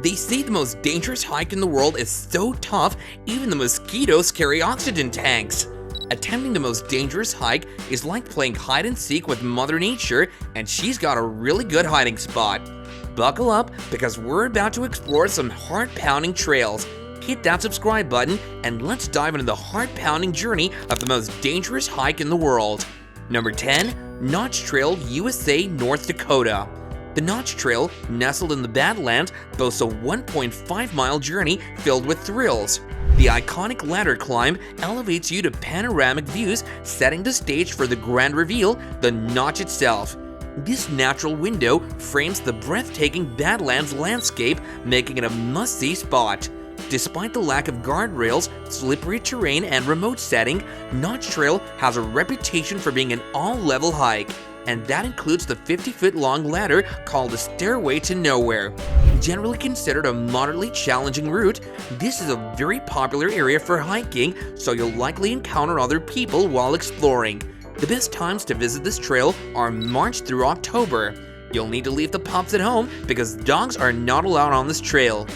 They say the most dangerous hike in the world is so tough, even the mosquitoes carry oxygen tanks. Attempting the most dangerous hike is like playing hide and seek with Mother Nature, and she's got a really good hiding spot. Buckle up, because we're about to explore some heart-pounding trails. Hit that subscribe button, and let's dive into the heart-pounding journey of the most dangerous hike in the world. Number 10. Notch Trail, USA, North Dakota. The Notch Trail, nestled in the Badlands, boasts a 1.5-mile journey filled with thrills. The iconic ladder climb elevates you to panoramic views, setting the stage for the grand reveal, the Notch itself. This natural window frames the breathtaking Badlands landscape, making it a must-see spot. Despite the lack of guardrails, slippery terrain, and remote setting, Notch Trail has a reputation for being an all-level hike, and that includes the 50-foot-long ladder called the Stairway to Nowhere. Generally considered a moderately challenging route, this is a very popular area for hiking, so you'll likely encounter other people while exploring. The best times to visit this trail are March through October. You'll need to leave the pups at home because dogs are not allowed on this trail.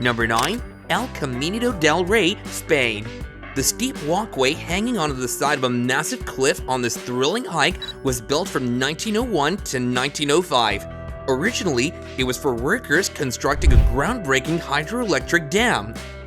Number 9. El Camino del Rey, Spain. The steep walkway hanging onto the side of a massive cliff on this thrilling hike was built from 1901 to 1905. Originally, it was for workers constructing a groundbreaking hydroelectric dam.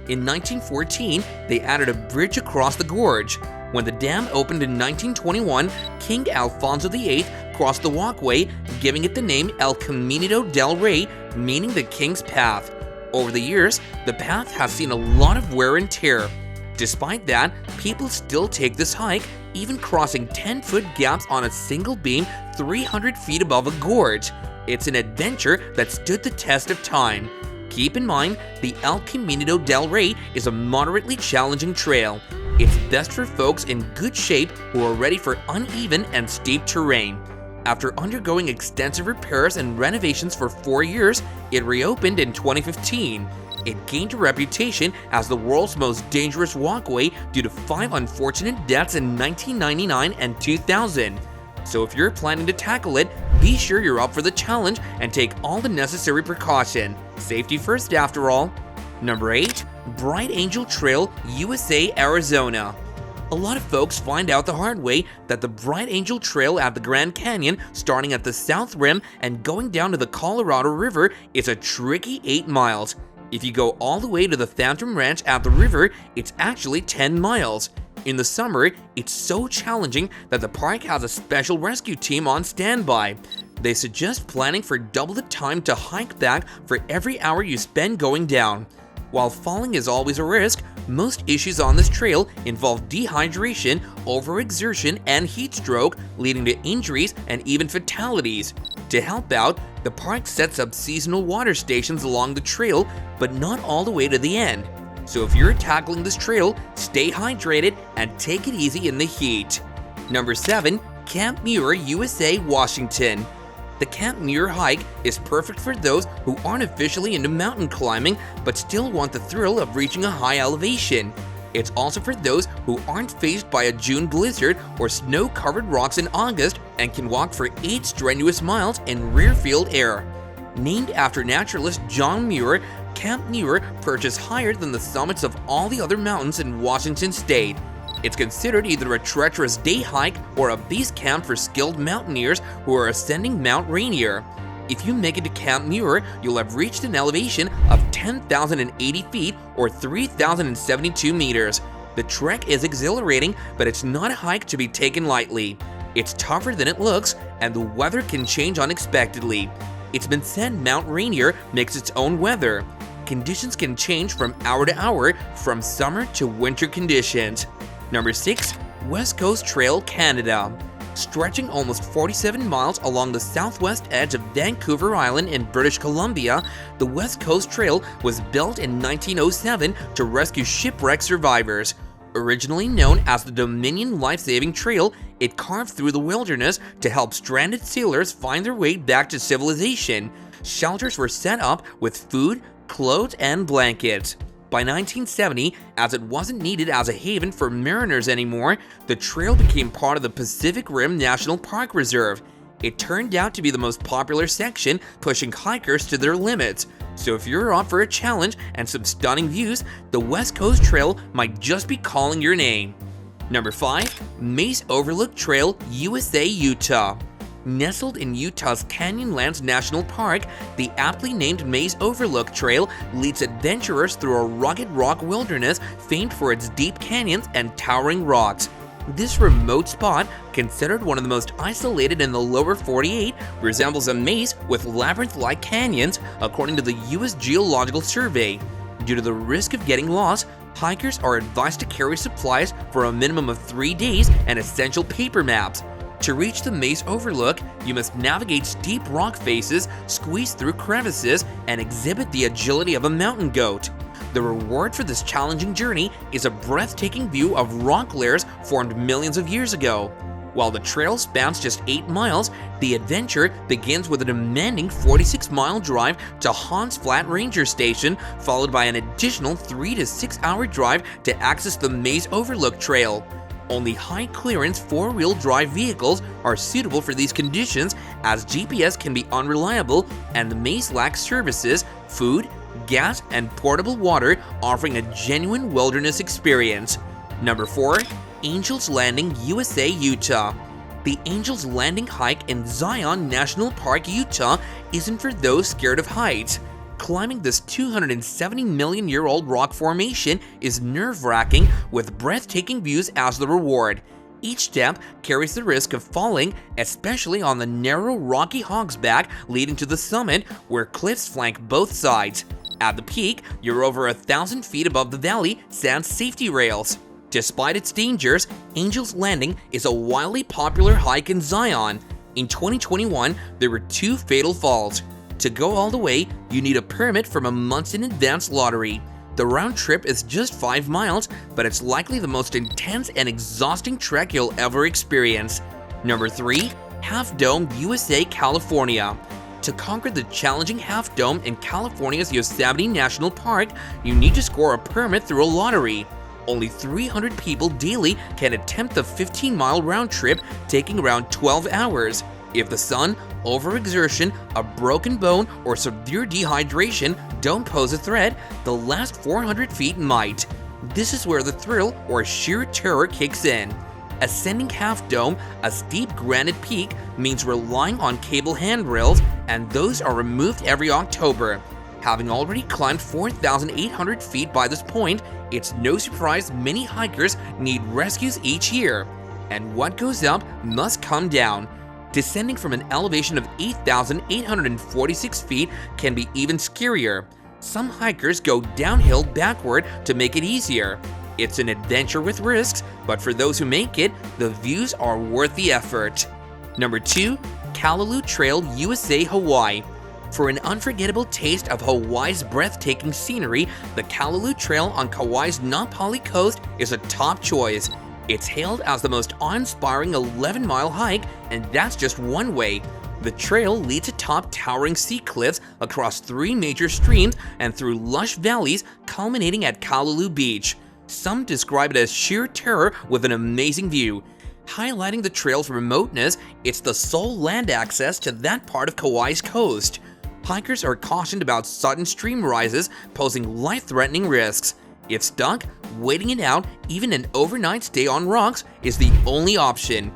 In 1914, they added a bridge across the gorge. When the dam opened in 1921, King Alfonso VIII crossed the walkway, giving it the name El Camino del Rey, meaning the King's Path. Over the years, the path has seen a lot of wear and tear. Despite that, people still take this hike, even crossing 10-foot gaps on a single beam 300 feet above a gorge. It's an adventure that stood the test of time. Keep in mind, the El Camino del Rey is a moderately challenging trail. It's best for folks in good shape who are ready for uneven and steep terrain. After undergoing extensive repairs and renovations for 4 years, it reopened in 2015. It gained a reputation as the world's most dangerous walkway due to 5 unfortunate deaths in 1999 and 2000. So if you're planning to tackle it, be sure you're up for the challenge and take all the necessary precaution. Safety first, after all. Number 8. Bright Angel Trail, USA, Arizona. A lot of folks find out the hard way that the Bright Angel Trail at the Grand Canyon, starting at the South Rim and going down to the Colorado River, is a tricky 8 miles. If you go all the way to the Phantom Ranch at the river, it's actually 10 miles. In the summer, it's so challenging that the park has a special rescue team on standby. They suggest planning for double the time to hike back for every hour you spend going down. While falling is always a risk, most issues on this trail involve dehydration, overexertion, and heat stroke, leading to injuries and even fatalities. To help out, the park sets up seasonal water stations along the trail, but not all the way to the end. So if you're tackling this trail, stay hydrated and take it easy in the heat. Number 7. Camp Muir, USA, Washington. The Camp Muir hike is perfect for those who aren't officially into mountain climbing but still want the thrill of reaching a high elevation. It's also for those who aren't faced by a June blizzard or snow-covered rocks in August and can walk for 8 strenuous miles in rare-field air. Named after naturalist John Muir, Camp Muir perches higher than the summits of all the other mountains in Washington state. It's considered either a treacherous day hike or a base camp for skilled mountaineers who are ascending Mount Rainier. If you make it to Camp Muir, you'll have reached an elevation of 10,080 feet or 3,072 meters. The trek is exhilarating, but it's not a hike to be taken lightly. It's tougher than it looks, and the weather can change unexpectedly. It's been said Mount Rainier makes its own weather. Conditions can change from hour to hour, from summer to winter conditions. Number 6. West Coast Trail, Canada. Stretching almost 47 miles along the southwest edge of Vancouver Island in British Columbia, the West Coast Trail was built in 1907 to rescue shipwreck survivors. Originally known as the Dominion Life-Saving Trail, it carved through the wilderness to help stranded sailors find their way back to civilization. Shelters were set up with food, clothes, and blankets. By 1970, as it wasn't needed as a haven for mariners anymore, the trail became part of the Pacific Rim National Park Reserve. It turned out to be the most popular section, pushing hikers to their limits. So if you're up for a challenge and some stunning views, the West Coast Trail might just be calling your name. Number 5. Mesa Overlook Trail, USA, Utah. Nestled in Utah's Canyonlands National Park, the aptly named Mesa Overlook Trail leads adventurers through a rugged rock wilderness famed for its deep canyons and towering rocks. This remote spot, considered one of the most isolated in the lower 48, resembles a maze with labyrinth-like canyons, according to the U.S. Geological Survey. Due to the risk of getting lost, hikers are advised to carry supplies for a minimum of 3 days and essential paper maps. To reach the Mesa Overlook, you must navigate steep rock faces, squeeze through crevices, and exhibit the agility of a mountain goat. The reward for this challenging journey is a breathtaking view of rock layers formed millions of years ago. While the trail spans just 8 miles, the adventure begins with a demanding 46-mile drive to Hans Flat Ranger Station, followed by an additional 3 to 6 hour drive to access the Mesa Overlook Trail. Only high-clearance 4-wheel drive vehicles are suitable for these conditions, as GPS can be unreliable and the maze lacks services, food, gas, and portable water, offering a genuine wilderness experience. Number 4. Angel's Landing, USA, Utah. The Angel's Landing hike in Zion National Park, Utah isn't for those scared of heights. Climbing this 270 million year old rock formation is nerve-wracking, with breathtaking views as the reward. Each step carries the risk of falling, especially on the narrow rocky hogsback leading to the summit, where cliffs flank both sides. At the peak, you're over 1,000 feet above the valley sans safety rails. Despite its dangers, Angel's Landing is a wildly popular hike in Zion. In 2021, there were 2 fatal falls. To go all the way, you need a permit from a months-in-advance lottery. The round trip is just 5 miles, but it's likely the most intense and exhausting trek you'll ever experience. Number 3. Half Dome, USA, California. To conquer the challenging Half Dome in California's Yosemite National Park, you need to score a permit through a lottery. Only 300 people daily can attempt the 15-mile round trip, taking around 12 hours. If the sun, overexertion, a broken bone, or severe dehydration don't pose a threat, the last 400 feet might. This is where the thrill or sheer terror kicks in. Ascending Half Dome, a steep granite peak, means relying on cable handrails, and those are removed every October. Having already climbed 4,800 feet by this point, it's no surprise many hikers need rescues each year. And what goes up must come down. Descending from an elevation of 8,846 feet can be even scarier. Some hikers go downhill backward to make it easier. It's an adventure with risks, but for those who make it, the views are worth the effort. Number 2. Kalaloo Trail, USA, Hawaii. For an unforgettable taste of Hawaii's breathtaking scenery, the Kalaloo Trail on Kauai's Napali coast is a top choice. It's hailed as the most awe-inspiring 11-mile hike, and that's just one way. The trail leads atop towering sea cliffs, across 3 major streams, and through lush valleys, culminating at Kalaloo Beach. Some describe it as sheer terror with an amazing view. Highlighting the trail's remoteness, it's the sole land access to that part of Kauai's coast. Hikers are cautioned about sudden stream rises, posing life-threatening risks. If stuck, waiting it out, even an overnight stay on rocks, is the only option.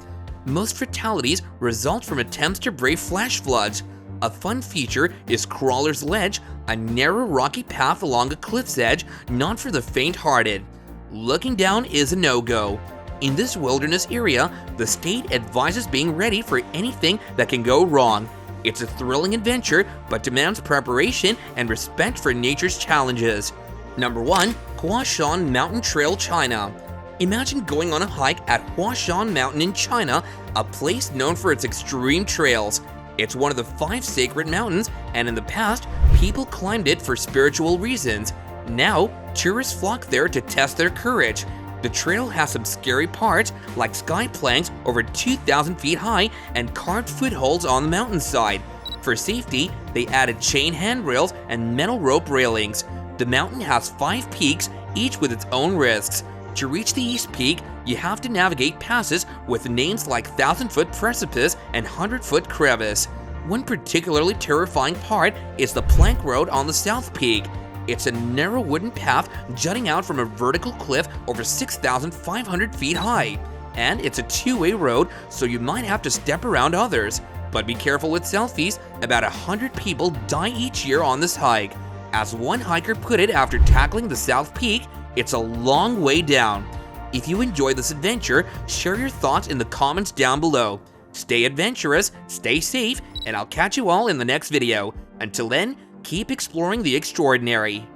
Most fatalities result from attempts to brave flash floods. A fun feature is Crawler's Ledge, a narrow rocky path along a cliff's edge, not for the faint-hearted. Looking down is a no-go. In this wilderness area, the state advises being ready for anything that can go wrong. It's a thrilling adventure, but demands preparation and respect for nature's challenges. Number 1. Huashan Mountain Trail, China. Imagine going on a hike at Huashan Mountain in China, a place known for its extreme trails. It's one of the 5 sacred mountains, and in the past, people climbed it for spiritual reasons. Now, tourists flock there to test their courage. The trail has some scary parts, like sky planks over 2,000 feet high and carved footholds on the mountainside. For safety, they added chain handrails and metal rope railings. The mountain has 5 peaks, each with its own risks. To reach the east peak, you have to navigate passes with names like 1,000-foot precipice and 100-foot crevice. One particularly terrifying part is the plank road on the south peak. It's a narrow wooden path jutting out from a vertical cliff over 6,500 feet high. And it's a two-way road, so you might have to step around others. But be careful with selfies, about 100 people die each year on this hike. As one hiker put it after tackling the South Peak, it's a long way down. If you enjoyed this adventure, share your thoughts in the comments down below. Stay adventurous, stay safe, and I'll catch you all in the next video. Until then, keep exploring the extraordinary.